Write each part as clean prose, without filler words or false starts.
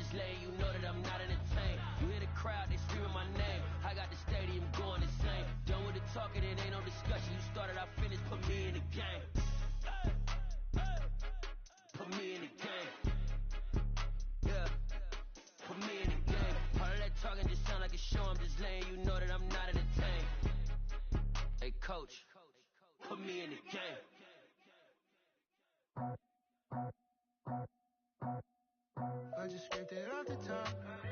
just letting you know that I'm not entertained. You hear the crowd, they screaming my name. I got the stadium going insane. Done with the talking, it ain't no discussion. You started, I finished, put me in the game. Put me in the game. Yeah. Put me in the game. All of that talking just sound like a show. I'm just letting you know that I'm not entertained. Hey, coach, put me in the game. I just scraped it off the top,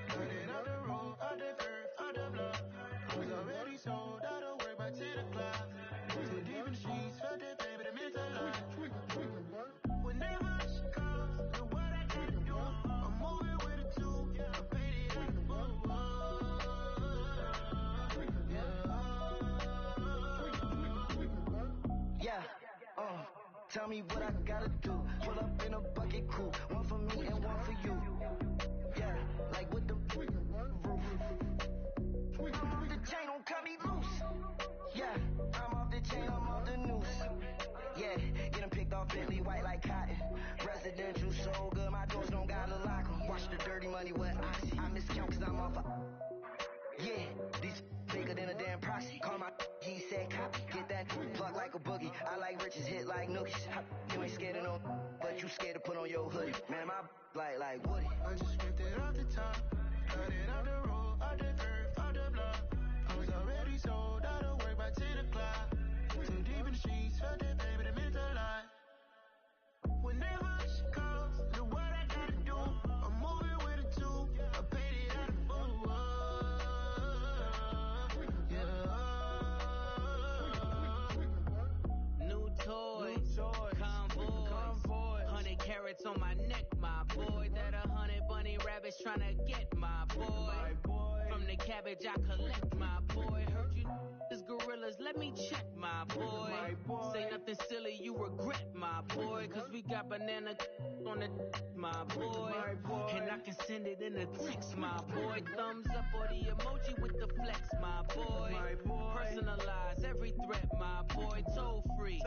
cut it off the road, out the curve, out the block. I was already sold, out of work by 10 o'clock. Too deep in the streets, felt that baby, that meant a lot. Whenever she calls, know what I gotta do. I'm moving with a two, I paid it out the book. Yeah, tell me what I gotta do. Pull up in a bucket crew, one for me and one for you. Yeah, like with the roof. I'm off the chain, don't cut me loose. Yeah, I'm off the chain, I'm off the noose. Yeah, get them picked off Bentley white like cotton. Residential so good, my doors don't gotta lock 'em. Watch the dirty money with oxy. I miscount cause I'm off a. Yeah, these bigger than a damn proxy. Call my he said copy. Get that plug like a boogie. I like riches, hit like nookies. You ain't scared of no, but you scared to put on your hoodie. Man, my like Woody. I just scraped it off the top, cut it off the road, out the curve, out the block. I was already sold, out of work by 10 o'clock. Too deep in the streets, felt that baby, that meant a lot. Whenever she calls, know what I gotta do. I'm moving with a two, I paid it out of book. New toys, convoys, 100 carats on my neck, my boy. That 100 bunny rabbits tryna get my boy. From the cabbage I collect, my boy. Heard you is gorillas, let me check, my boy. Say nothing silly, you regret, my boy. Cause we got banana on the my boy. And I can send it in a text, my boy. Thumbs up or the emoji with the flex, my boy. Personalize every threat, my boy. Toll free,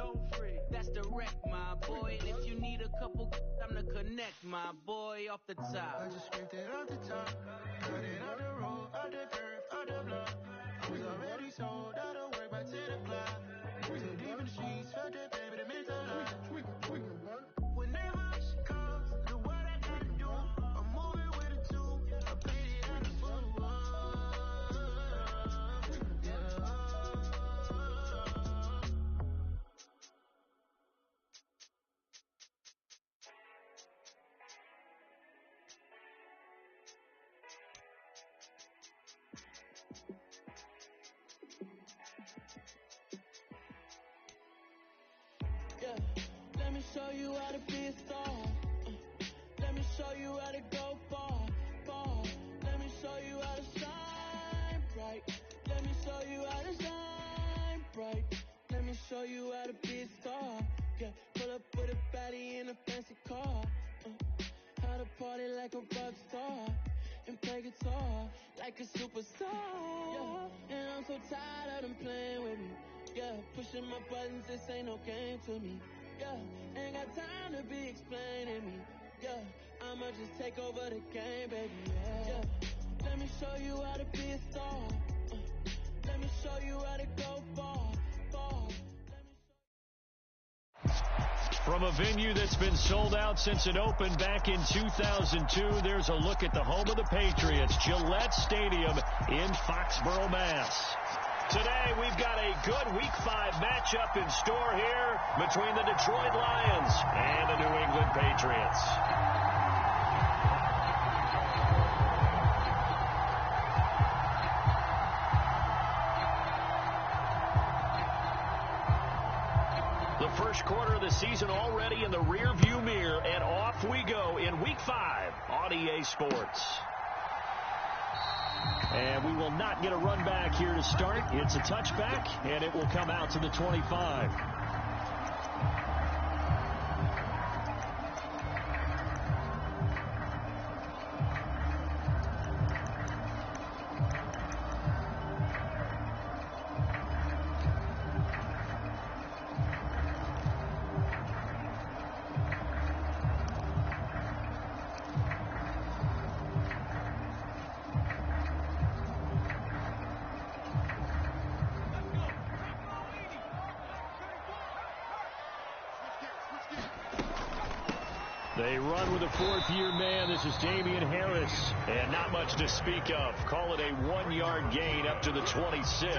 that's direct, my boy. And if you need a couple, I'm to connect, my boy, off the top. I just scraped it off the top, cut it off the road, out the curve, out the block. I was already sold, out of work by 10 o'clock. Too deep in the streets, felt that baby, that meant a lot. Whenever she calls, know what I gotta do. I'm moving with a two, I paid it out of book. Yeah, let me show you how to be a star. Let me show you how to go far, far. Let me show you how to shine bright. Let me show you how to shine bright. Let me show you how to be a star. Yeah, pull up with a baddie in a fancy car. How to party like a rock star and play guitar like a superstar. Yeah, and I'm so tired of them playing with me. Yeah, pushing my buttons, this ain't no game to me. Yeah, ain't got time to be explaining me. Yeah, I'ma just take over the game, baby. Yeah, let me show you how to be a star. Let me show you how to go far, far. From a venue that's been sold out since it opened back in 2002, there's a look at the home of the Patriots, Gillette Stadium in Foxborough, Mass. Today, we've got a good Week 5 matchup in store here between the Detroit Lions and the New England Patriots. The first quarter of the season already in the rear-view mirror, and off we go in Week 5 on EA Sports. And we will not get a run back here to start. It's a touchback, and it will come out to the 25. They run with a fourth-year man. This is Damian Harris. And not much to speak of. Call it a 1-yard gain up to the 26.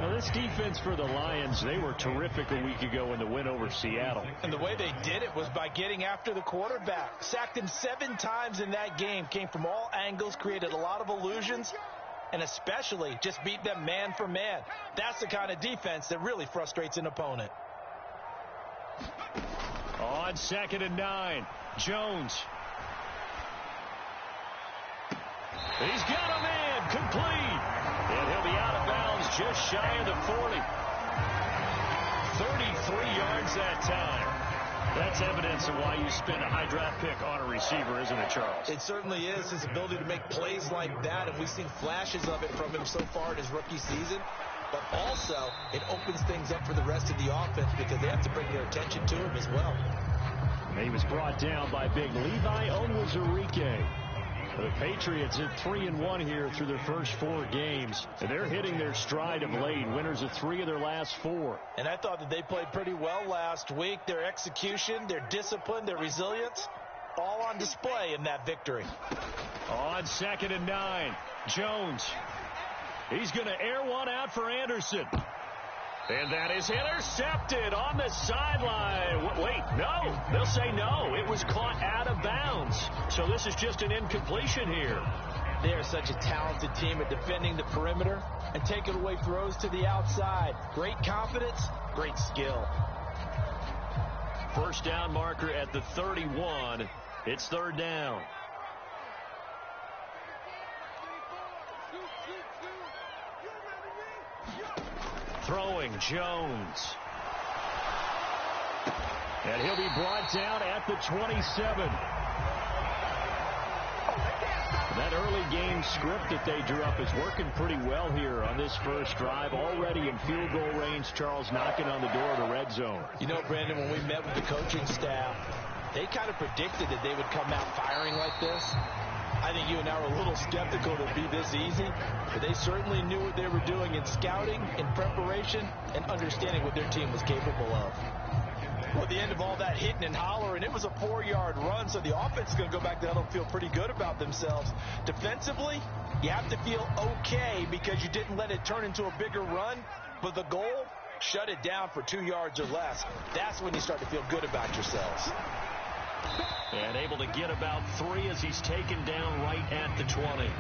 Now, this defense for the Lions, they were terrific a week ago in the win over Seattle. And the way they did it was by getting after the quarterback. Sacked him 7 times in that game. Came from all angles, created a lot of illusions, and especially just beat them man for man. That's the kind of defense that really frustrates an opponent. On 2nd and 9, Jones. He's got a man complete. And he'll be out of bounds just shy of the 40. 33 yards that time. That's evidence of why you spend a high draft pick on a receiver, isn't it, Charles? It certainly is. His ability to make plays like that, and we've seen flashes of it from him so far in his rookie season. But also, it opens things up for the rest of the offense because they have to bring their attention to him as well. He was brought down by big Levi Onwuzurike. The Patriots at 3-1 here through their first 4 games. And they're hitting their stride of late. Winners of 3 of their last 4. And I thought that they played pretty well last week. Their execution, their discipline, their resilience, all on display in that victory. On 2nd and 9, Jones. He's going to air one out for Anderson. And that is intercepted on the sideline. Wait, no. They'll say no. It was caught out of bounds. So this is just an incompletion here. They are such a talented team at defending the perimeter and taking away throws to the outside. Great confidence, great skill. First down marker at the 31. It's 3rd down. Throwing Jones. And he'll be brought down at the 27. That early game script that they drew up is working pretty well here on this first drive. Already in field goal range, Charles knocking on the door of the red zone. You know, Brandon, when we met with the coaching staff, they kind of predicted that they would come out firing like this. I think you and I were a little skeptical that it'd be this easy, but they certainly knew what they were doing in scouting, in preparation, and understanding what their team was capable of. Well, at the end of all that hitting and hollering, it was a 4-yard run, so the offense is going to go back there and feel pretty good about themselves. Defensively, you have to feel okay because you didn't let it turn into a bigger run, but the goal, shut it down for 2 yards or less. That's when you start to feel good about yourselves. And able to get about 3 as he's taken down right at the 20.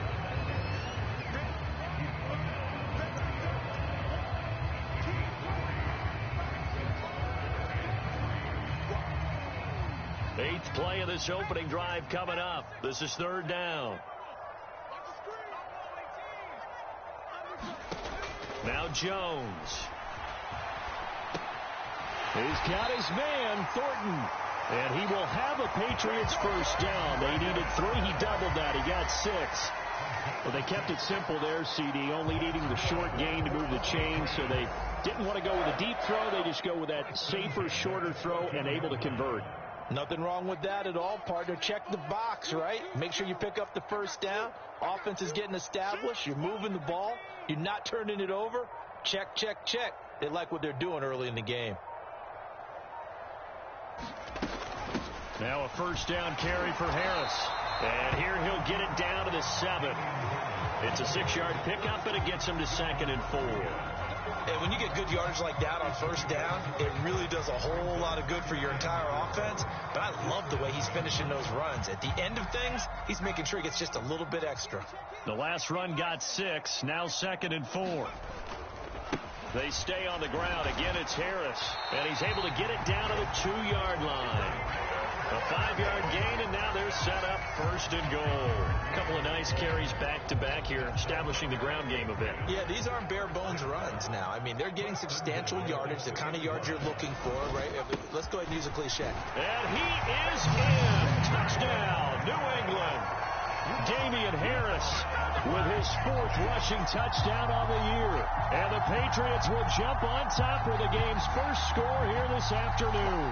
Eighth play of this opening drive coming up. This is 3rd down. Now Jones. He's got his man, Thornton. And he will have a Patriots first down. They needed 3. He doubled that. He got 6. Well, they kept it simple there, CD, only needing the short gain to move the chain, so they didn't want to go with a deep throw. They just go with that safer, shorter throw and able to convert. Nothing wrong with that at all, partner. Check the box, right? Make sure you pick up the first down. Offense is getting established. You're moving the ball. You're not turning it over. Check, check, check. They like what they're doing early in the game. Now a first down carry for Harris. And here he'll get it down to the 7. It's a 6-yard pickup, and it gets him to 2nd and 4. And when you get good yardage like that on first down, it really does a whole lot of good for your entire offense. But I love the way he's finishing those runs. At the end of things, he's making sure he gets just a little bit extra. The last run got 6. Now 2nd and 4. They stay on the ground. Again, it's Harris. And he's able to get it down to the 2-yard line. A 5-yard gain, and now they're set up 1st and goal. A couple of nice carries back-to-back here, establishing the ground game a bit. Yeah, these aren't bare-bones runs now. I mean, they're getting substantial yardage, the kind of yards you're looking for, right? Let's go ahead and use a cliche. And he is in. Touchdown, New England. Damian Harris with his 4th rushing touchdown on the year. And the Patriots will jump on top for the game's first score here this afternoon.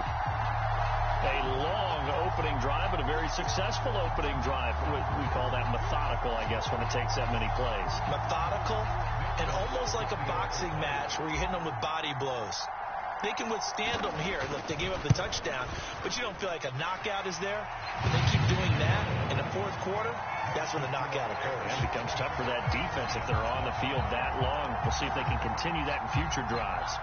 A long opening drive, but a very successful opening drive. We call that methodical, I guess, when it takes that many plays. Methodical and almost like a boxing match where you're hitting them with body blows. they can withstand them here. Look, they gave up the touchdown, but you don't feel like a knockout is there. When they keep doing that in the fourth quarter, that's when the knockout occurs. It becomes tough for that defense if they're on the field that long. We'll see if they can continue that in future drives.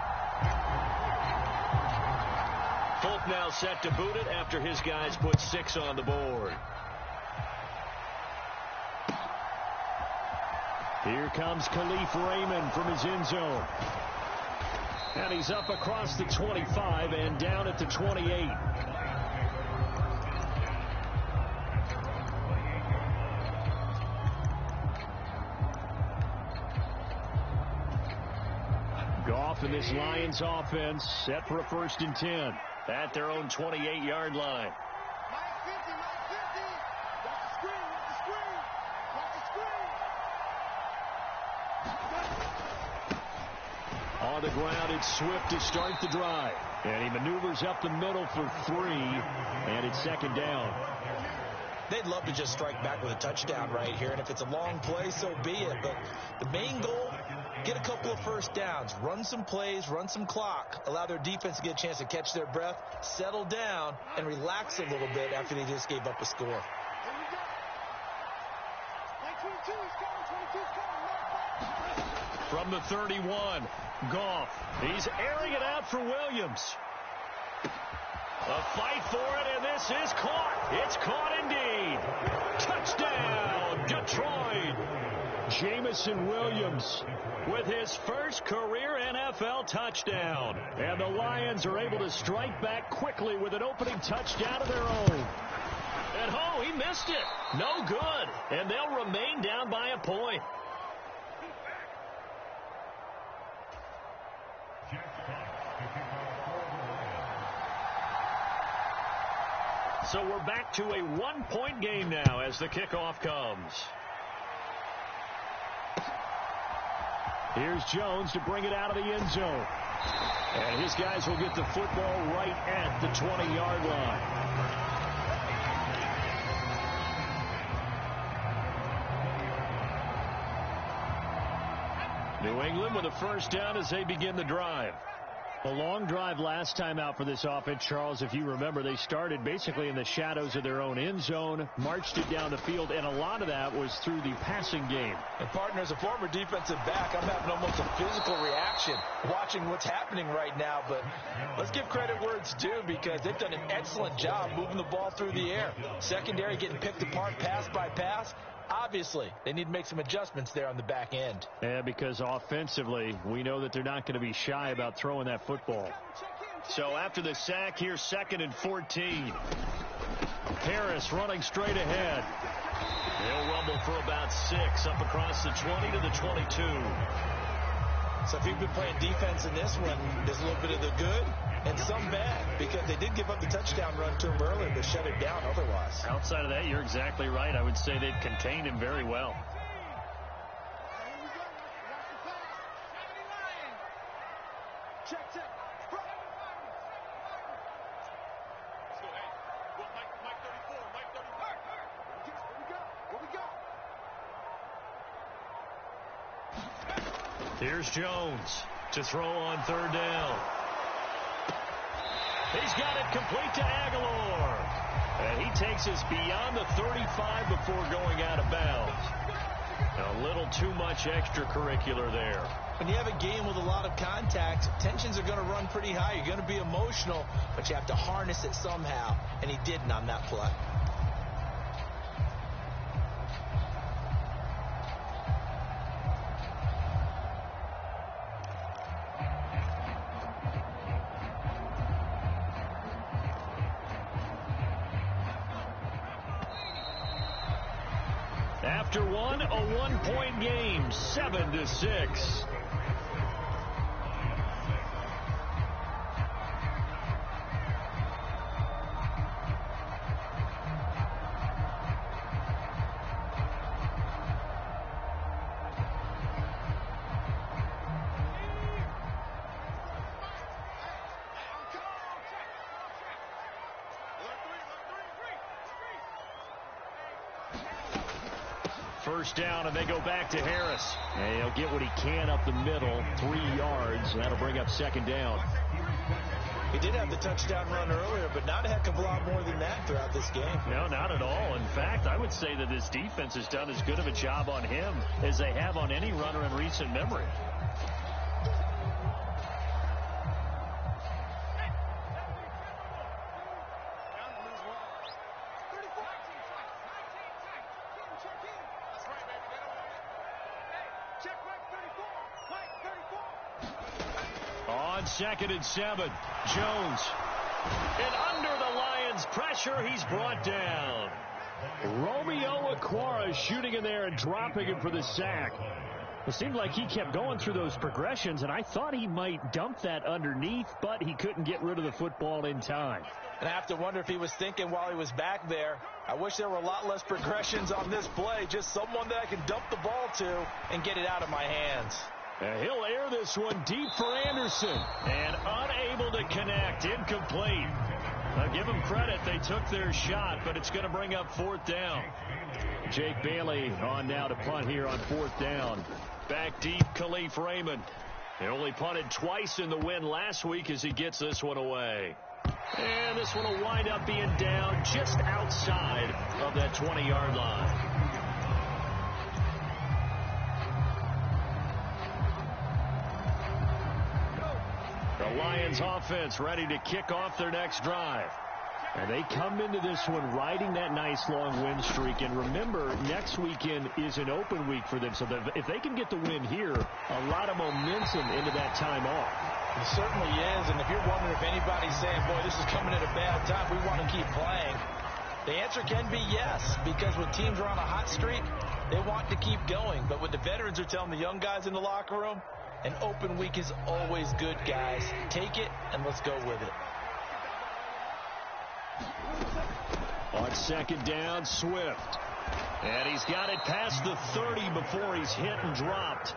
Folk now set to boot it after his guys put 6 on the board. Here comes Khalif Raymond from his end zone. And he's up across the 25 and down at the 28. Goff and this Lions offense set for a 1st and 10 at their own 28-yard line. On the ground, it's Swift to start the drive. And he maneuvers up the middle for 3, and it's 2nd down. They'd love to just strike back with a touchdown right here, and if it's a long play, so be it. But the main goal, get a couple of 1st downs, run some plays, run some clock, allow their defense to get a chance to catch their breath, settle down, and relax a little bit after they just gave up a score. From the 31, Goff. He's airing it out for Williams. A fight for it, and this is caught. It's caught indeed. Touchdown, Detroit. Jamison Williams with his first career NFL touchdown. And the Lions are able to strike back quickly with an opening touchdown of their own. And oh, he missed it. No good. And they'll remain down by a point. So we're back to a 1-point game now as the kickoff comes. Here's Jones to bring it out of the end zone. And his guys will get the football right at the 20-yard line. New England with a 1st down as they begin the drive. A long drive last time out for this offense, Charles. If you remember, they started basically in the shadows of their own end zone, marched it down the field, and a lot of that was through the passing game. And partner, as a former defensive back, I'm having almost a physical reaction watching what's happening right now. But let's give credit where it's due, because they've done an excellent job moving the ball through the air. Secondary getting picked apart pass by pass. Obviously, they need to make some adjustments there on the back end. Yeah, because offensively, we know that they're not going to be shy about throwing that football. So after the sack, here's 2nd and 14. Harris running straight ahead. They'll rumble for about 6 up across the 20 to the 22. So if you've been playing defense in this one, there's a little bit of the good and some bad, because they did give up the touchdown run to him earlier, but shut it down otherwise. Outside of that, you're exactly right. I would say they've contained him very well. Here's Jones to throw on 3rd down. He's got it complete to Aguilar. And he takes us beyond the 35 before going out of bounds. A little too much extracurricular there. When you have a game with a lot of contact, tensions are going to run pretty high. You're going to be emotional, but you have to harness it somehow. And he didn't on that play. After one, a 1-point game, 7-6. First down, and they go back to Harris. And he'll get what he can up the middle, 3 yards. That'll bring up 2nd down. He did have the touchdown run earlier, but not a heck of a lot more than that throughout this game. No, not at all. In fact, I would say that this defense has done as good of a job on him as they have on any runner in recent memory. On 2nd and 7, Jones. And under the Lions' pressure, he's brought down. Romeo Okwara shooting in there and dropping him for the sack. It seemed like he kept going through those progressions, and I thought he might dump that underneath, but he couldn't get rid of the football in time. And I have to wonder if he was thinking while he was back there, I wish there were a lot less progressions on this play, just someone that I can dump the ball to and get it out of my hands. He'll air this one deep for Anderson, and unable to connect, incomplete. I'll give them credit, they took their shot, but it's going to bring up 4th down. Jake Bailey on now to punt here on 4th down. Back deep, Khalif Raymond. He only punted twice in the win last week as he gets this one away. And this one will wind up being down just outside of that 20-yard line. The Lions offense ready to kick off their next drive. And they come into this one riding that nice long win streak. And remember, next weekend is an open week for them. So if they can get the win here, a lot of momentum into that time off. It certainly is. And if you're wondering if anybody's saying, boy, this is coming at a bad time, we want to keep playing, the answer can be yes. Because when teams are on a hot streak, they want to keep going. But what the veterans are telling the young guys in the locker room, an open week is always good, guys. Take it, and let's go with it. On 2nd down, Swift. And he's got it past the 30 before he's hit and dropped.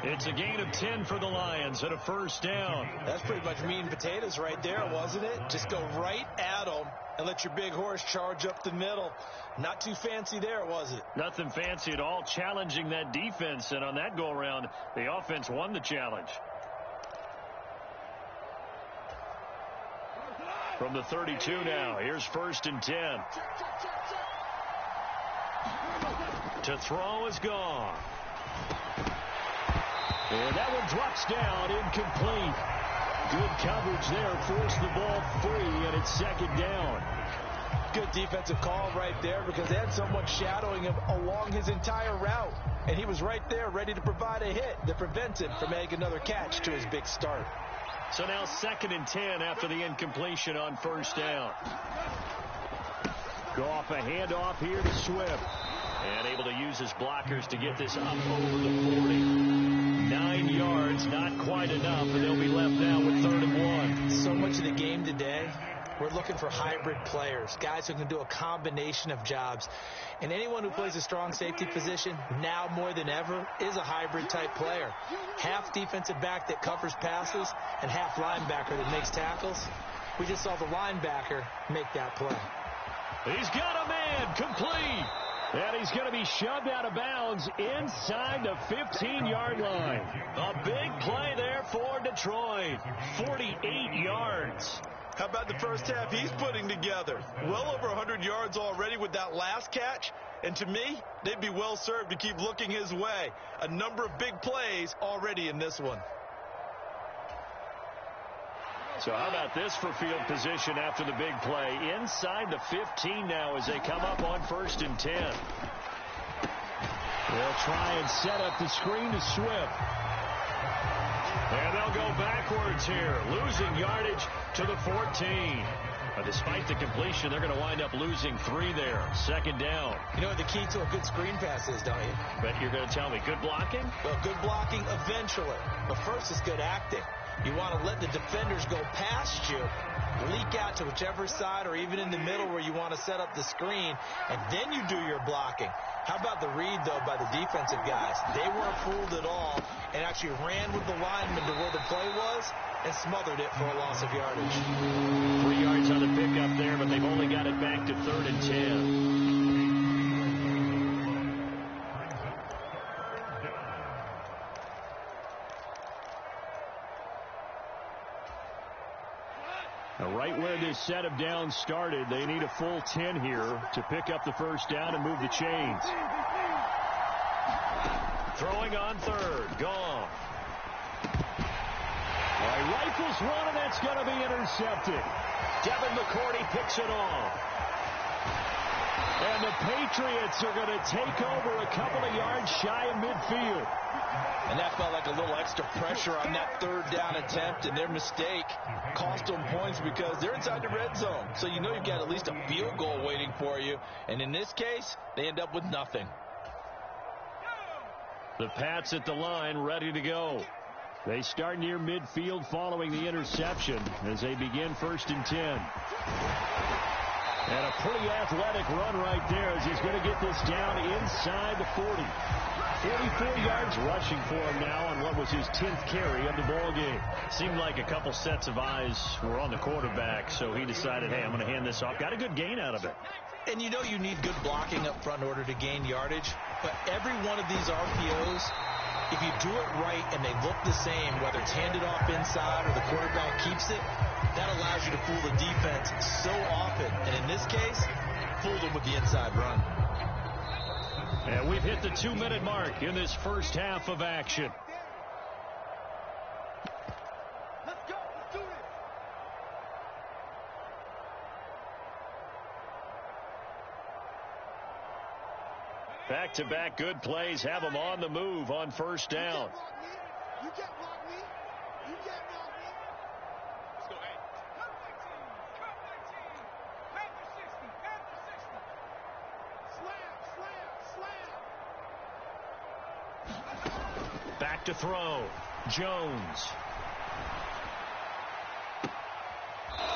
It's a gain of 10 for the Lions and a 1st down. That's pretty much meat and potatoes right there, wasn't it? Just go right at them and let your big horse charge up the middle. Not too fancy there, was it? Nothing fancy at all, challenging that defense. And on that go-around, the offense won the challenge. From the 32 now, here's 1st and 10. To throw is gone. And that one drops down, incomplete. Good coverage there, forced the ball free, and it's 2nd down. Good defensive call right there because they had someone shadowing him along his entire route. And he was right there ready to provide a hit that prevents him from making another catch to his big start. So now 2nd and 10 after the incompletion on 1st down. Goff a handoff here to Swift. And able to use his blockers to get this up over the 40. 9 yards, not quite enough, and they'll be left now with 3rd and 1. So much of the game today, we're looking for hybrid players, guys who can do a combination of jobs. And anyone who plays a strong safety position, now more than ever, is a hybrid type player. Half defensive back that covers passes and half linebacker that makes tackles. We just saw the linebacker make that play. He's got a man, complete. And he's going to be shoved out of bounds inside the 15-yard line. A big play there for Detroit. 48 yards. How about the first half he's putting together? Well over 100 yards already with that last catch. And to me, they'd be well served to keep looking his way. A number of big plays already in this one. So how about this for field position after the big play? Inside the 15 now as they come up on 1st and 10. They'll try and set up the screen to Swift. And they'll go backwards here, losing yardage to the 14. But despite the completion, they're going to wind up losing 3 there. 2nd down. You know what the key to a good screen pass is, don't you? But you're going to tell me, good blocking? Well, good blocking eventually. But first is good acting. You want to let the defenders go past you, leak out to whichever side or even in the middle where you want to set up the screen, and then you do your blocking. How about the read, though, by the defensive guys? They weren't fooled at all and actually ran with the lineman to where the play was and smothered it for a loss of yardage. 3 yards on the pickup there, but they've only got it back to 3rd and 10. right where this set of downs started. They need a full 10 here to pick up the first down and move the chains. Throwing on third. Gone. All right, rifles one, and that's going to be intercepted. Devin McCourty picks it off. And the Patriots are going to take over a couple of yards shy of midfield. And that felt like a little extra pressure on that third down attempt, and their mistake cost them points because they're inside the red zone. So you know you've got at least a field goal waiting for you. And in this case, they end up with nothing. The Pats at the line, ready to go. They start near midfield following the interception as they begin 1st and 10. And a pretty athletic run right there as he's going to get this down inside the 40. 44 yards rushing for him now on what was his 10th carry of the ball game. Seemed like a couple sets of eyes were on the quarterback, so he decided, hey, I'm going to hand this off. Got a good gain out of it. And you know you need good blocking up front in order to gain yardage, but every one of these RPOs, if you do it right and they look the same, whether it's handed off inside or the quarterback keeps it, that allows you to fool the defense so often. And in this case, fooled them with the inside run. And we've hit the 2-minute mark in this first half of action. Let's go. Let's do this. Back-to-back good plays have them on the move on first down. You can't block me. You can't block me. Let's go, hey. Come 19. Panther 60. Slam. Back to throw. Jones.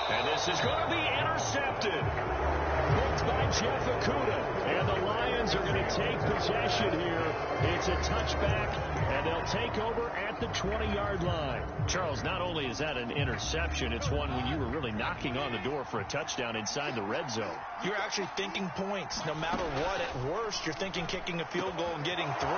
And this is going to be intercepted. Hooked by Jeff Okudah. And the Lions are going to take possession here. It's a touchback, and they'll take over at the 20-yard line. Charles, not only is that an interception, it's one when you were really knocking on the door for a touchdown inside the red zone. You're actually thinking points. No matter what, at worst, you're thinking kicking a field goal and getting 3.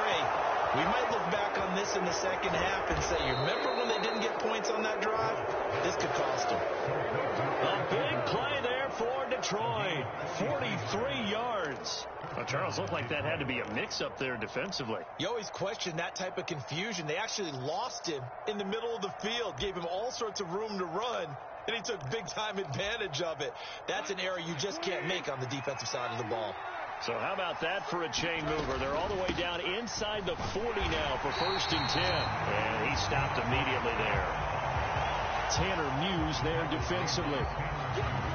We might look back on this in the second half and say, you remember when they didn't get points on that drive? This could cost them. A big play there for Detroit. 43 yards. Well, Charles, looked like that had to be a mix-up there defensively. You always question that type of confusion. They actually lost him in the middle of the field, gave him all sorts of room to run, and he took big-time advantage of it. That's an error you just can't make on the defensive side of the ball. So how about that for a chain mover? They're all the way down inside the 40 now for 1st and 10. And he stopped immediately there. Tanner Muse there defensively.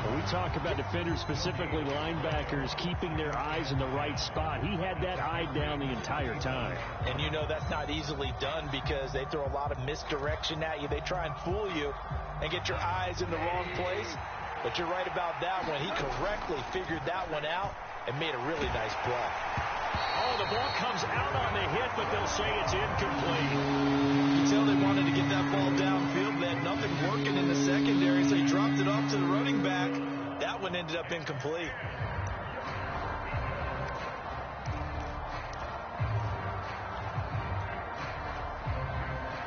When we talk about defenders, specifically linebackers, keeping their eyes in the right spot, he had that eye down the entire time. And you know that's not easily done because they throw a lot of misdirection at you. They try and fool you and get your eyes in the wrong place. But you're right about that one. He correctly figured that one out and made a really nice play. Oh, the ball comes out on the hit, but they'll say it's incomplete. You can tell they wanted to get that ball downfield. They had nothing working in the secondary, so he dropped it off to the running back. That one ended up incomplete.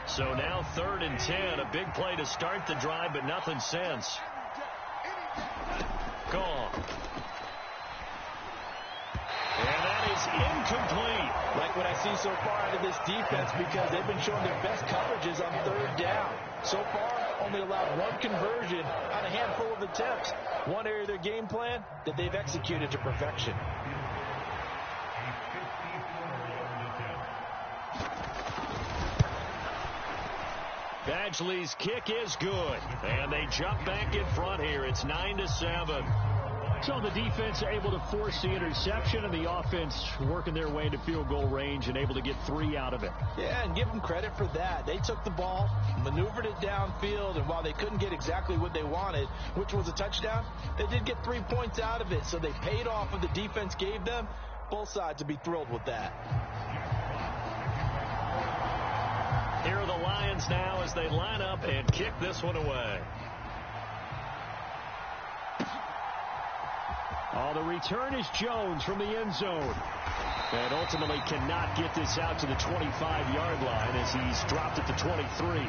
So now 3rd and 10, a big play to start the drive, but nothing since. Gone. And that is incomplete. Like what I see so far out of this defense because they've been showing their best coverages on 3rd down. So far, only allowed 1 conversion on a handful of attempts. One area of their game plan that they've executed to perfection. Badgley's kick is good. And they jump back in front here. It's 9-7. So the defense able to force the interception, and the offense working their way into field goal range and able to get 3 out of it. Yeah, and give them credit for that. They took the ball, maneuvered it downfield, and while they couldn't get exactly what they wanted, which was a touchdown, they did get 3 points out of it. So they paid off what the defense gave them. Both sides would be thrilled with that. Here are the Lions now as they line up and kick this one away. Oh, the return is Jones from the end zone. And ultimately cannot get this out to the 25-yard line as he's dropped at the 23.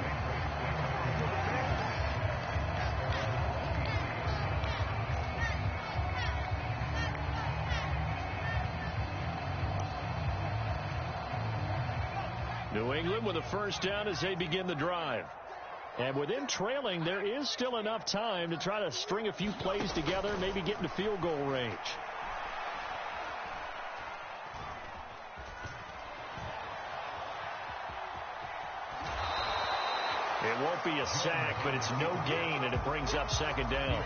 New England with a first down as they begin the drive. And with them trailing, there is still enough time to try to string a few plays together, maybe get into field goal range. It won't be a sack, but it's no gain, and it brings up second down.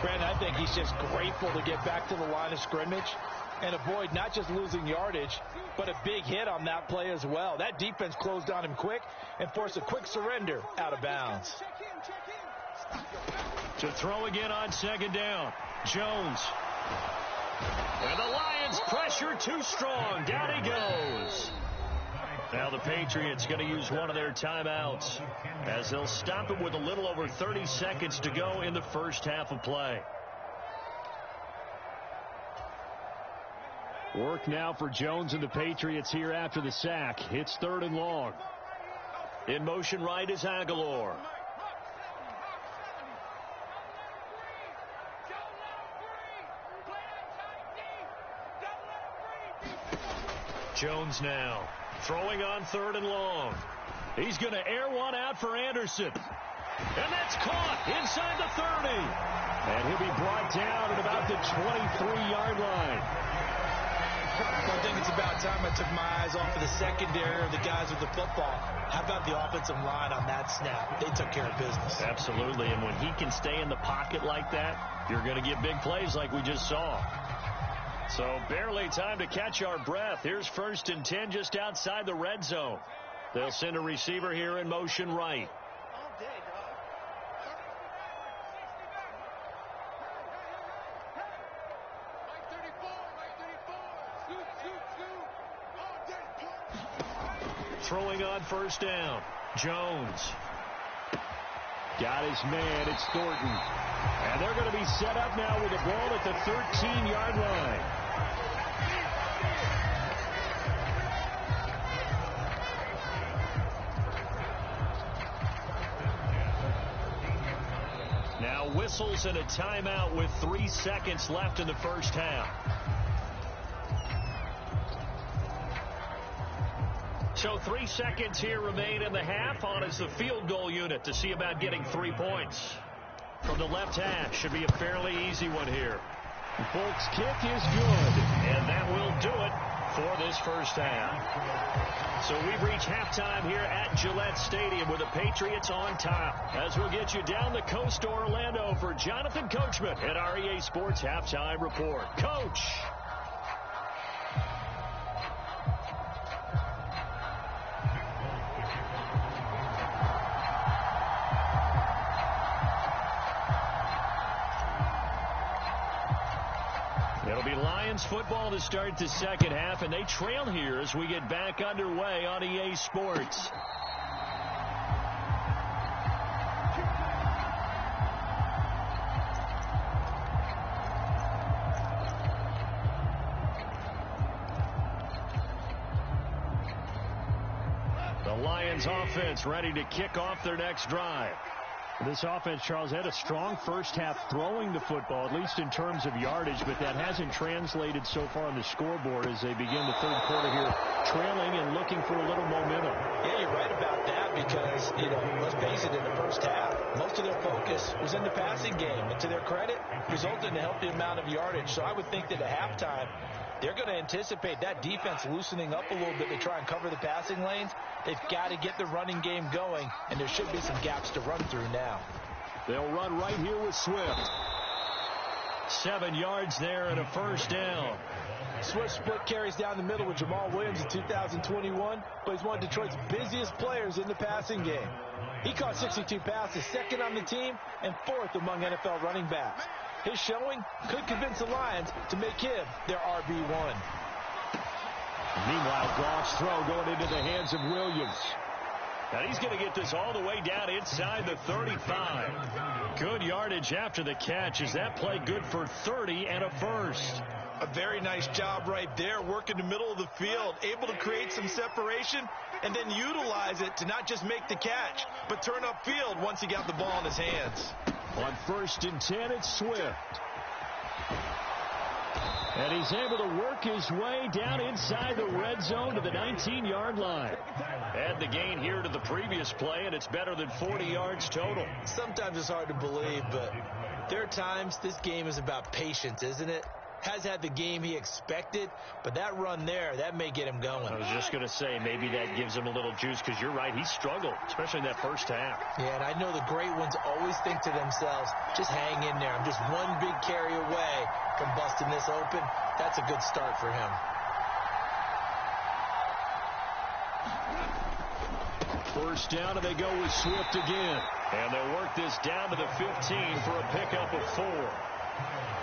Brandon, I think he's just grateful to get back to the line of scrimmage and avoid not just losing yardage, but a big hit on that play as well. That defense closed on him quick and forced a quick surrender out of bounds. To throw again on second down. Jones. And the Lions pressure too strong. Down he goes. Now the Patriots going to use one of their timeouts as they'll stop it with a little over 30 seconds to go in the first half of play. Work now for Jones and the Patriots here after the sack. It's 3rd and long. In motion right is Aguilar. Jones now throwing on 3rd and long. He's going to air one out for Anderson. And that's caught inside the 30. And he'll be brought down at about the 23-yard line. I think it's about time I took my eyes off of the secondary or the guys with the football. How about the offensive line on that snap? They took care of business. Absolutely, and when he can stay in the pocket like that, you're going to get big plays like we just saw. So barely time to catch our breath. Here's 1st and 10 just outside the red zone. They'll send a receiver here in motion right. Throwing on 1st down. Jones. Got his man. It's Thornton. And they're going to be set up now with the ball at the 13-yard line. Now whistles and a timeout with 3 seconds left in the first half. So 3 seconds here remain in the half. On is the field goal unit to see about getting 3 points. From the left hash, should be a fairly easy one here. Folks, kick is good, and that will do it for this first half. So we've reached halftime here at Gillette Stadium with the Patriots on top. As we'll get you down the coast to Orlando for Jonathan Coachman at our EA Sports Halftime Report. Coach! It'll be Lions football to start the second half, and they trail here as we get back underway on EA Sports. The Lions offense ready to kick off their next drive. This offense, Charles, had a strong first half throwing the football, at least in terms of yardage, but that hasn't translated so far on the scoreboard as they begin the third quarter here, trailing and looking for a little momentum. Yeah, you're right about that because, let's face it, in the first half, most of their focus was in the passing game, and to their credit, resulted in a healthy amount of yardage. So I would think that at halftime, they're going to anticipate that defense loosening up a little bit to try and cover the passing lanes. They've got to get the running game going, and there should be some gaps to run through now. They'll run right here with Swift. 7 yards there and a first down. Swift split carries down the middle with Jamal Williams in 2021, but he's one of Detroit's busiest players in the passing game. He caught 62 passes, second on the team, and 4th among NFL running backs. His showing could convince the Lions to make him their RB1. Meanwhile, Goff's throw going into the hands of Williams. Now he's going to get this all the way down inside the 35. Good yardage after the catch. Is that play good for 30 and a first? A very nice job right there, working the middle of the field, able to create some separation and then utilize it to not just make the catch, but turn upfield once he got the ball in his hands. On 1st and 10, it's Swift. And he's able to work his way down inside the red zone to the 19-yard line. Add the gain here to the previous play, and it's better than 40 yards total. Sometimes it's hard to believe, but there are times this game is about patience, isn't it? Has had the game he expected, but that run there, that may get him going. I was just going to say, maybe that gives him a little juice, because you're right, he struggled, especially in that first half. Yeah, and I know the great ones always think to themselves, just hang in there. I'm just one big carry away from busting this open. That's a good start for him. First down, and they go with Swift again. And they'll work this down to the 15 for a pickup of 4.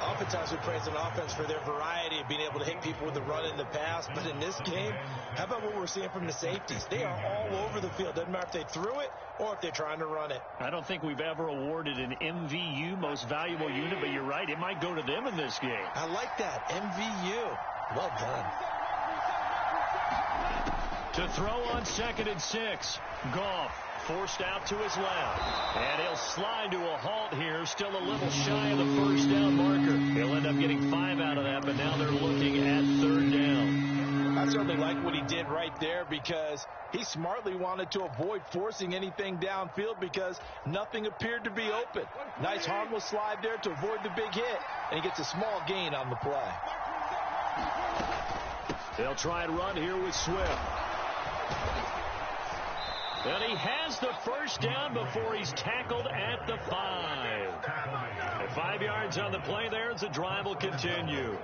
Oftentimes we praise an offense for their variety of being able to hit people with the run in the pass, but in this game, how about what we're seeing from the safeties? They are all over the field. Doesn't matter if they threw it or if they're trying to run it. I don't think we've ever awarded an MVU, most valuable unit, but you're right, it might go to them in this game. I like that, MVU. Well done. To throw on 2nd and 6, Goff forced out to his left. And he'll slide to a halt here, still a little shy of the first down marker. He'll end up getting 5 out of that, but now they're looking at 3rd down. I certainly like what he did right there because he smartly wanted to avoid forcing anything downfield because nothing appeared to be open. Nice harmless slide there to avoid the big hit, and he gets a small gain on the play. They'll try and run here with Swift. And he has the first down before he's tackled at the 5. And 5 yards on the play there as the drive will continue.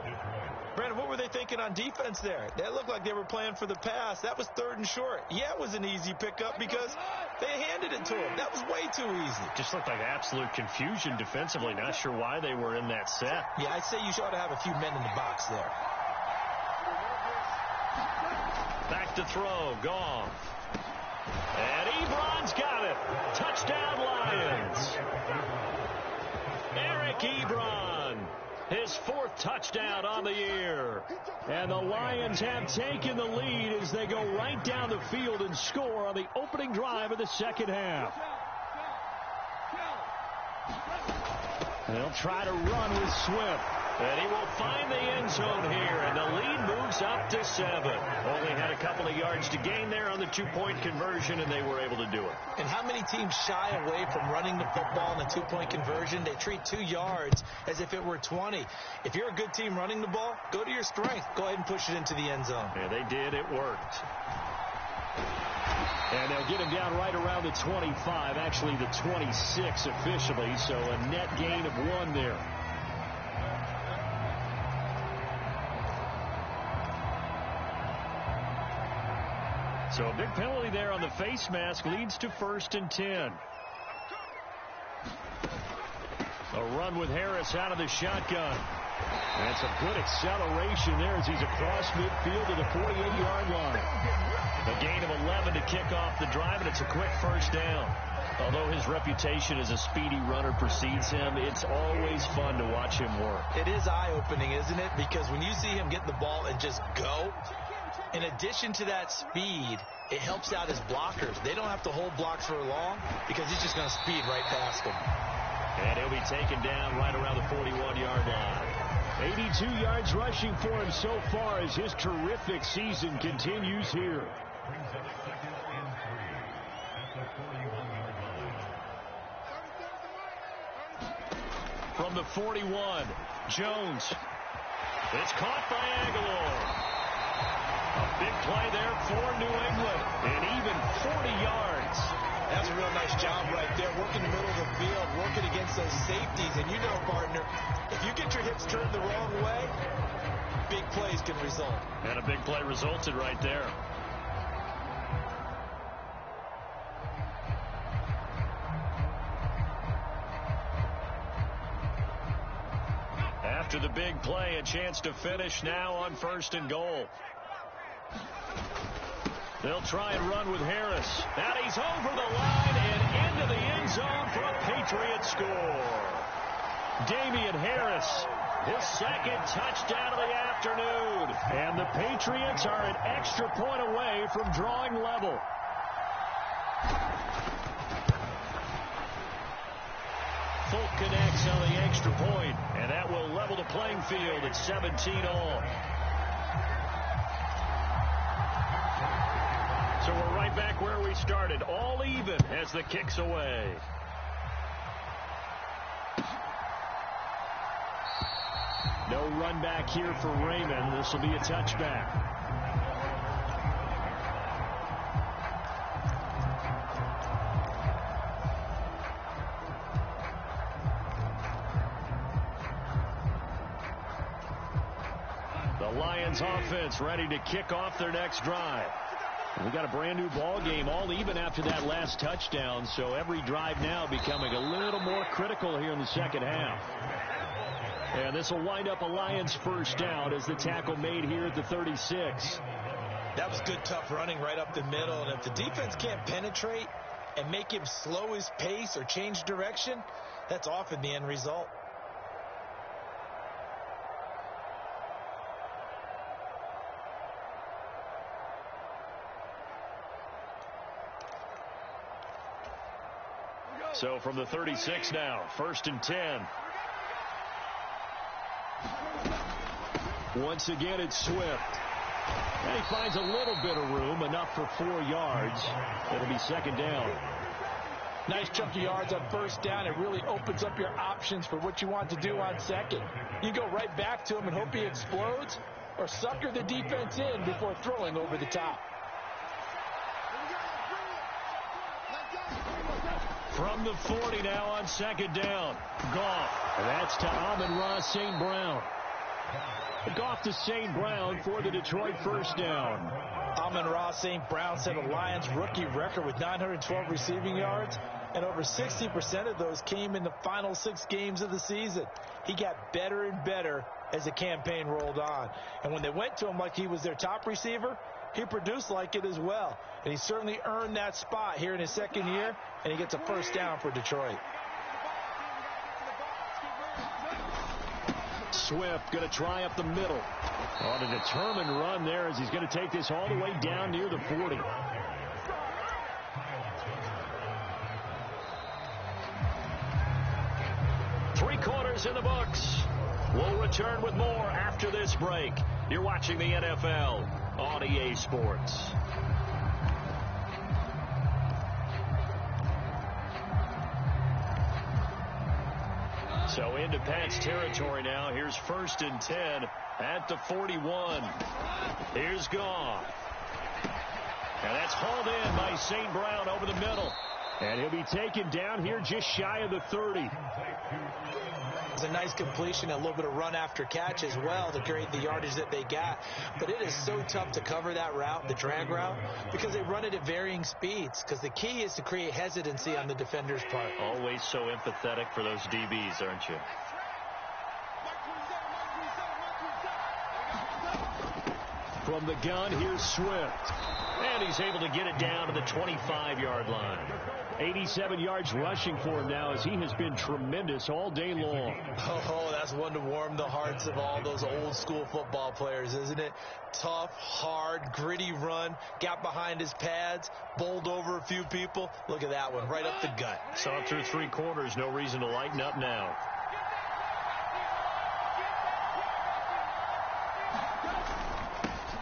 Brandon, what were they thinking on defense there? That looked like they were playing for the pass. That was 3rd and short. Yeah, it was an easy pickup because they handed it to him. That was way too easy. Just looked like absolute confusion defensively. Not sure why they were in that set. Yeah, I'd say you ought to have a few men in the box there. Back to throw. Goff. And Ebron's got it. Touchdown, Lions. Eric Ebron, his 4th touchdown on the year. And the Lions have taken the lead as they go right down the field and score on the opening drive of the second half. They'll try to run with Swift. And he will find the end zone here, and the lead moves up to 7. Only had a couple of yards to gain there on the 2-point conversion, and they were able to do it. And how many teams shy away from running the football in a 2-point conversion? They treat 2 yards as if it were 20. If you're a good team running the ball, go to your strength. Go ahead and push it into the end zone. Yeah, they did. It worked. And they'll get him down right around the 25, actually the 26 officially, so a net gain of 1 there. So a big penalty there on the face mask leads to 1st and 10. A run with Harris out of the shotgun. And some good acceleration there as he's across midfield to the 48-yard line. A gain of 11 to kick off the drive, and it's a quick first down. Although his reputation as a speedy runner precedes him, it's always fun to watch him work. It is eye-opening, isn't it? Because when you see him get the ball and just go, in addition to that speed, it helps out his blockers. They don't have to hold blocks for long because he's just going to speed right past them. And he'll be taken down right around the 41-yard line. 82 yards rushing for him so far as his terrific season continues here. From the 41, Jones. It's caught by Aguilar. A big play there for New England, and even 40 yards. That's a real nice job right there, working the middle of the field, working against those safeties. And you know, partner, if you get your hips turned the wrong way, big plays can result. And a big play resulted right there. After the big play, a chance to finish now on 1st and goal. They'll try and run with Harris. And he's over the line and into the end zone for a Patriot score. Damian Harris, his 2nd touchdown of the afternoon. And the Patriots are an extra point away from drawing level. Folk connects on the extra point, and that will level the playing field at 17-all. So we're right back where we started, all even as the kick's away. No run back here for Raymond. This will be a touchback. The Lions offense ready to kick off their next drive. We got a brand new ball game, all even after that last touchdown, so every drive now becoming a little more critical here in the second half. And this will wind up a Lions first down as the tackle made here at the 36. That was good, tough running right up the middle, and if the defense can't penetrate and make him slow his pace or change direction, that's often the end result. So from the 36 now, 1st and 10. Once again, it's Swift. And he finds a little bit of room, enough for 4 yards. It'll be second down. Nice chunky yards on first down. It really opens up your options for what you want to do on second. You go right back to him and hope he explodes, or sucker the defense in before throwing over the top. From the 40 now on second down. Goff. And that's to Amon-Ra St. Brown. Goff to St. Brown for the Detroit first down. Amon-Ra St. Brown set a Lions rookie record with 912 receiving yards, and over 60% of those came in the final 6 games of the season. He got better and better as the campaign rolled on. And when they went to him like he was their top receiver, he produced like it as well. And he certainly earned that spot here in his second year, and he gets a first down for Detroit. Swift going to try up the middle. On a determined run there as he's going to take this all the way down near the 40. Three quarters in the books. We'll return with more after this break. You're watching the NFL on EA Sports. So into Pat's territory now. Here's 1st and 10 at the 41. Here's Goff. And that's hauled in by St. Brown over the middle. And he'll be taken down here just shy of the 30. It's a nice completion, a little bit of run after catch as well to create the yardage that they got. But it is so tough to cover that route, the drag route, because they run it at varying speeds. Because the key is to create hesitancy on the defender's part. Always so empathetic for those DBs, aren't you? From the gun, here's Swift. And he's able to get it down to the 25-yard line. 87 yards rushing for him now as he has been tremendous all day long. Oh, that's one to warm the hearts of all those old-school football players, isn't it? Tough, hard, gritty run, got behind his pads, bowled over a few people. Look at that one, right up the gut. Saw through 3 quarters, no reason to lighten up now.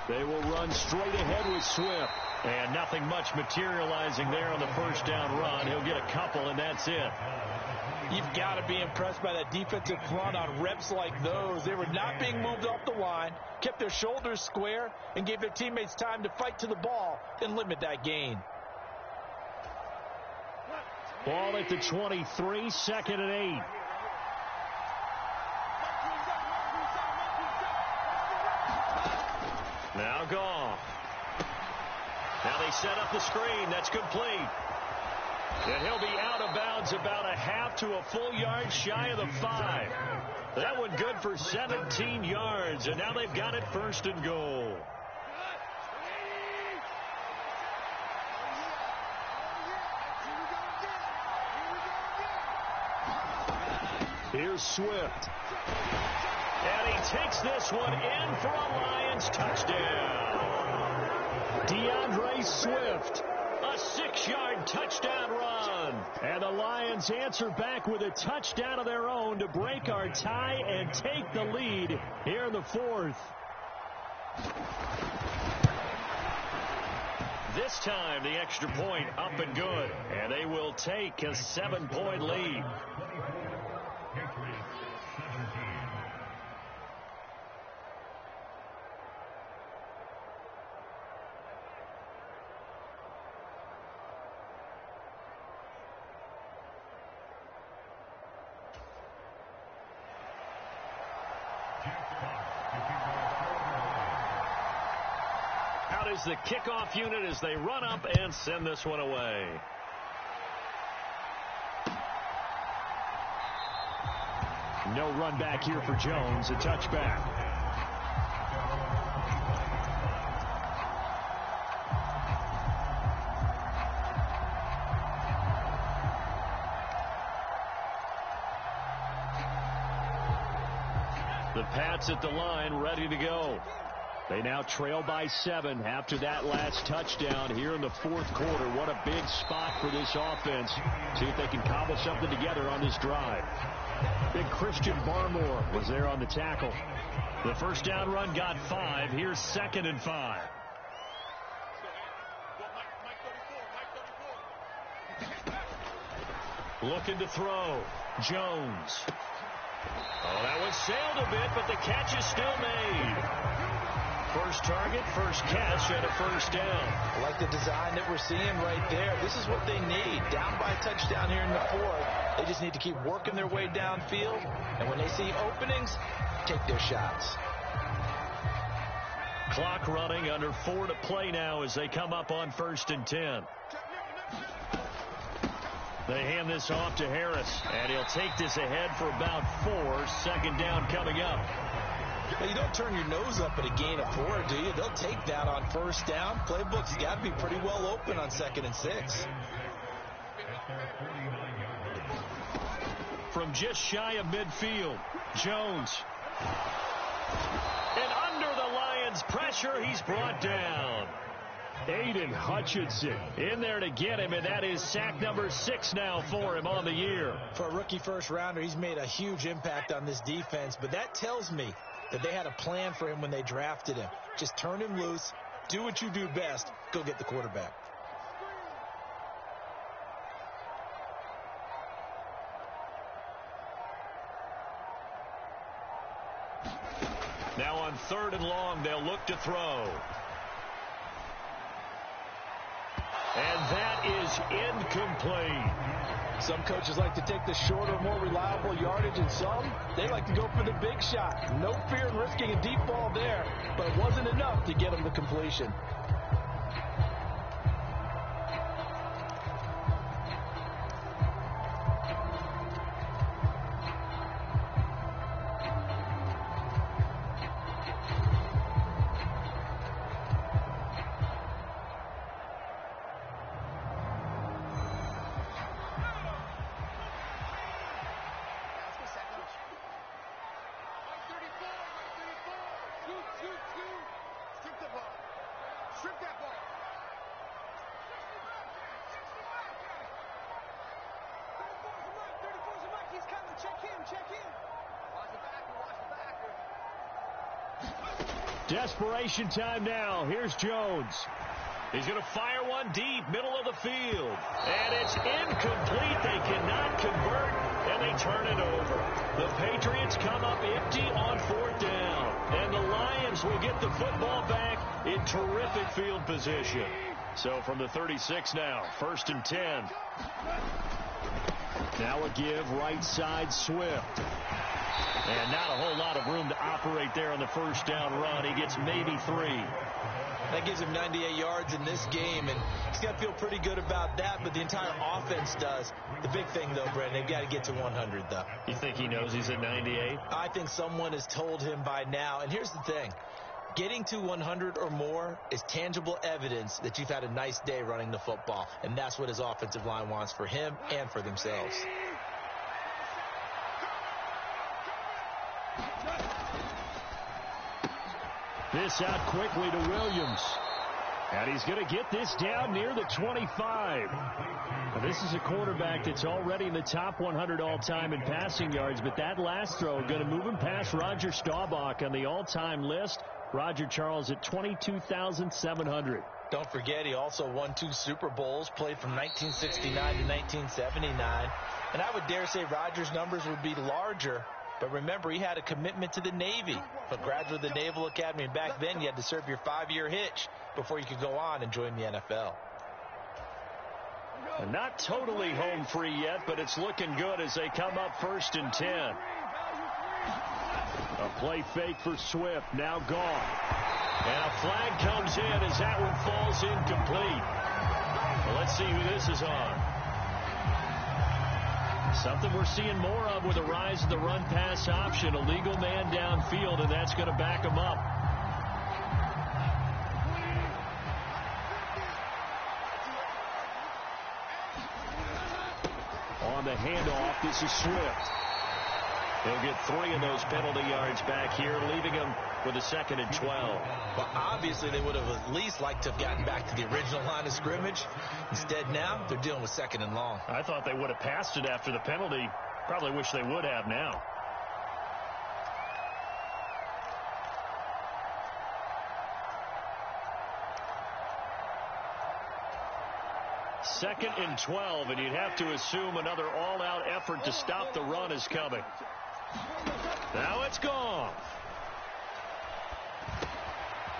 They will run straight ahead with Swift. And nothing much materializing there on the first down run. He'll get a couple, and that's it. You've got to be impressed by that defensive front on reps like those. They were not being moved off the line, kept their shoulders square, and gave their teammates time to fight to the ball and limit that gain. Ball at the 23, 2nd and 8. Now Goff. Now they set up the screen. That's complete. And he'll be out of bounds about a half to a full yard shy of the 5. That one good for 17 yards. And now they've got it 1st and goal. Here's Swift. And he takes this one in for a Lions touchdown. DeAndre Swift A 6-yard touchdown run. And the Lions answer back with a touchdown of their own to break our tie and take the lead here in the fourth. This time, the extra point up and good. And they will take a 7-point lead. Out is the kickoff unit as they run up and send this one away. No run back here for Jones. A touchback. The Pats at the line, ready to go. They now trail by 7 after that last touchdown here in the fourth quarter. What a big spot for this offense. See if they can cobble something together on this drive. Big Christian Barmore was there on the tackle. The first down run got 5. Here's 2nd and 5. Looking to throw. Jones. Oh, that one sailed a bit, but the catch is still made. First target, first catch, and a first down. I like the design that we're seeing right there. This is what they need. Down by a touchdown here in the fourth. They just need to keep working their way downfield. And when they see openings, take their shots. Clock running, under 4 to play now as they come up on 1st and 10. They hand this off to Harris, and he'll take this ahead for about 4. Second down coming up. Well, you don't turn your nose up at a gain of 4, do you? They'll take that on first down. Playbook's got to be pretty well open on 2nd and 6. From just shy of midfield, Jones. And under the Lions' pressure, he's brought down. Aiden Hutchinson in there to get him, and that is sack number 6 now for him on the year. For a rookie first-rounder, he's made a huge impact on this defense, but that tells me that they had a plan for him when they drafted him. Just turn him loose, do what you do best, go get the quarterback. Now on 3rd and long, they'll look to throw. And that is incomplete. Some coaches like to take the shorter, more reliable yardage, and some, they like to go for the big shot. No fear in risking a deep ball there, but it wasn't enough to get them the completion. Desperation time now. Here's Jones. He's going to fire one deep, middle of the field. And it's incomplete. They cannot convert, and they turn it over. The Patriots come up empty on 4th down. And the Lions will get the football back in terrific field position. So from the 36 now, 1st and 10. Now a give, right side, Swift. And not a whole lot of room to operate there on the first down run. He gets maybe 3. That gives him 98 yards in this game, and he's got to feel pretty good about that, but the entire offense does. The big thing, though, Brent, they've got to get to 100, though. You think he knows he's at 98? I think someone has told him by now. And here's the thing. Getting to 100 or more is tangible evidence that you've had a nice day running the football, and that's what his offensive line wants for him and for themselves. This out quickly to Williams. And he's going to get this down near the 25. Now, this is a quarterback that's already in the top 100 all-time in passing yards, but that last throw going to move him past Roger Staubach on the all-time list. Roger Charles at 22,700. Don't forget, he also won 2 Super Bowls, played from 1969 to 1979. And I would dare say Roger's numbers would be larger. But remember, he had a commitment to the Navy, a graduate of the Naval Academy. And back then, you had to serve your 5-year hitch before you could go on and join the NFL. Not totally home free yet, but it's looking good as they come up 1st and 10. A play fake for Swift, now gone. And a flag comes in as that one falls incomplete. Well, let's see who this is on. Something we're seeing more of with the rise of the run-pass option. A legal man downfield, and that's going to back him up. On the handoff, this is Swift. He'll get 3 of those penalty yards back here, leaving him with a 2nd and 12. Well, obviously, they would have at least liked to have gotten back to the original line of scrimmage. Instead, now, they're dealing with 2nd and long. I thought they would have passed it after the penalty. Probably wish they would have now. Second and 12, and you'd have to assume another all-out effort to stop the run is coming. Now it's gone.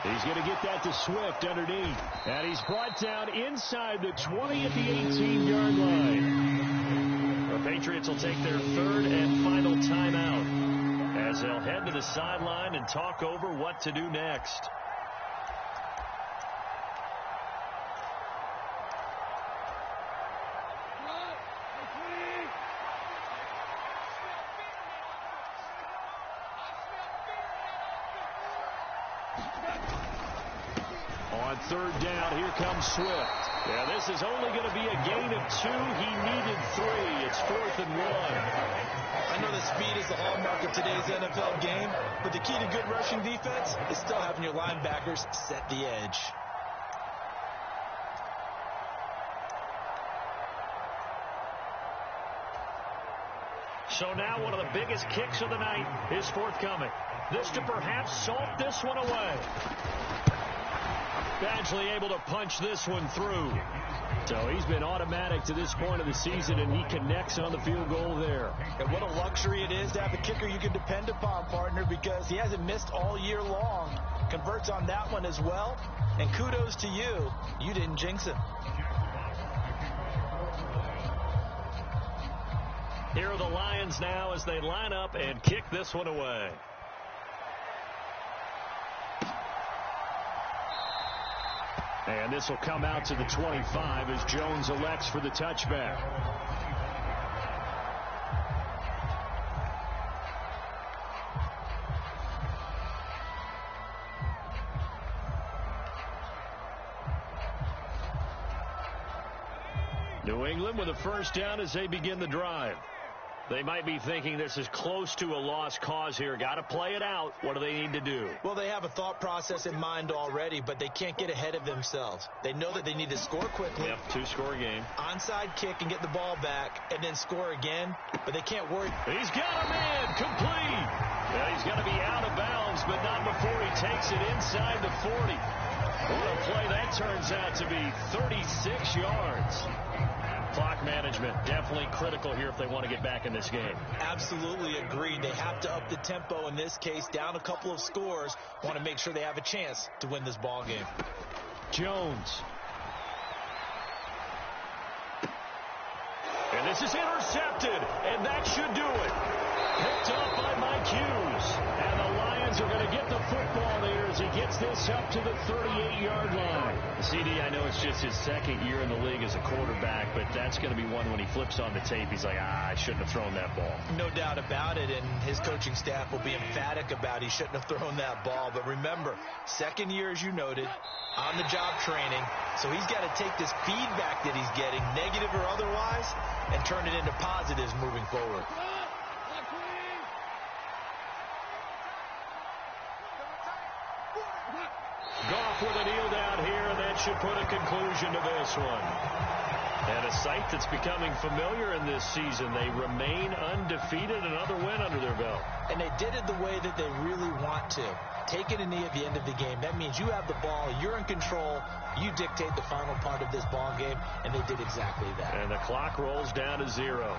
He's going to get that to Swift underneath. And he's brought down inside the 20 at the 18-yard line. The Patriots will take their 3rd and final timeout as they'll head to the sideline and talk over what to do next. On 3rd down, here comes Swift. Yeah, this is only going to be a gain of 2. He needed 3. It's 4th and 1. I know the speed is the hallmark of today's NFL game, but the key to good rushing defense is still having your linebackers set the edge. So now one of the biggest kicks of the night is forthcoming. This to perhaps salt this one away. Badgley able to punch this one through. So he's been automatic to this point of the season, and he connects on the field goal there. And what a luxury it is to have a kicker you can depend upon, partner, because he hasn't missed all year long. Converts on that one as well. And kudos to you. You didn't jinx him. Here are the Lions now as they line up and kick this one away. And this will come out to the 25 as Jones elects for the touchback. New England with a 1st down as they begin the drive. They might be thinking this is close to a lost cause here. Got to play it out. What do they need to do? Well, they have a thought process in mind already, but they can't get ahead of themselves. They know that they need to score quickly. Yep, 2-score game. Onside kick and get the ball back and then score again, but they can't worry. He's got a man complete. Yeah, he's going to be out of bounds, but not before he takes it inside the 40. What a play that turns out to be. 36 yards. Clock management definitely critical here if they want to get back in this game. Absolutely agreed. They have to up the tempo in this case, down a couple of scores. Want to make sure they have a chance to win this ball game. Jones. And this is intercepted, and that should do it. Picked up by Mike Hughes. And the Lions are going to get the football there as he gets this up to the 38-yard line. CD, I know it's just his 2nd year in the league as a quarterback, but that's going to be one when he flips on the tape. He's like, I shouldn't have thrown that ball. No doubt about it, and his coaching staff will be emphatic about he shouldn't have thrown that ball. But remember, 2nd year, as you noted, on-the-job training. So he's got to take this feedback that he's getting, negative or otherwise, and turn it into positives moving forward. Goff with a kneel down here, and then that should put a conclusion to this one. And a sight that's becoming familiar in this season. They remain undefeated, another win under their belt. And they did it the way that they really want to. Taking a knee at the end of the game. That means you have the ball, you're in control, you dictate the final part of this ball game, and they did exactly that. And the clock rolls down to 0.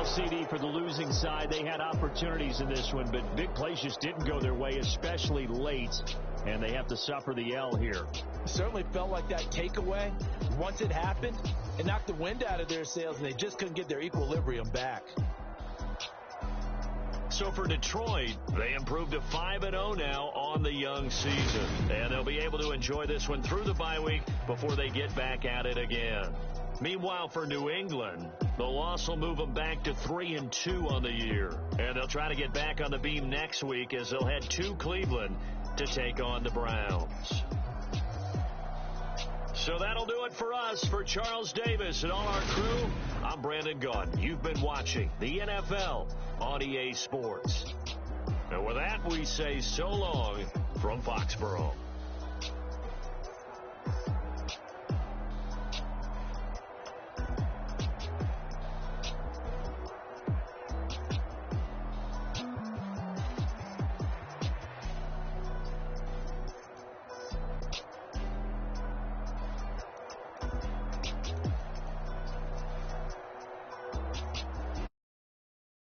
Well, CD, for the losing side, they had opportunities in this one, but big plays just didn't go their way, especially late, and they have to suffer the L here. It certainly felt like that takeaway. Once it happened, it knocked the wind out of their sails, and they just couldn't get their equilibrium back. So for Detroit, they improved to 5-0 now on the young season, and they'll be able to enjoy this one through the bye week before they get back at it again. Meanwhile, for New England, the loss will move them back to 3-2 on the year. And they'll try to get back on the beam next week as they'll head to Cleveland to take on the Browns. So that'll do it for us. For Charles Davis and all our crew, I'm Brandon Gaudin. You've been watching the NFL on EA Sports. And with that, we say so long from Foxborough.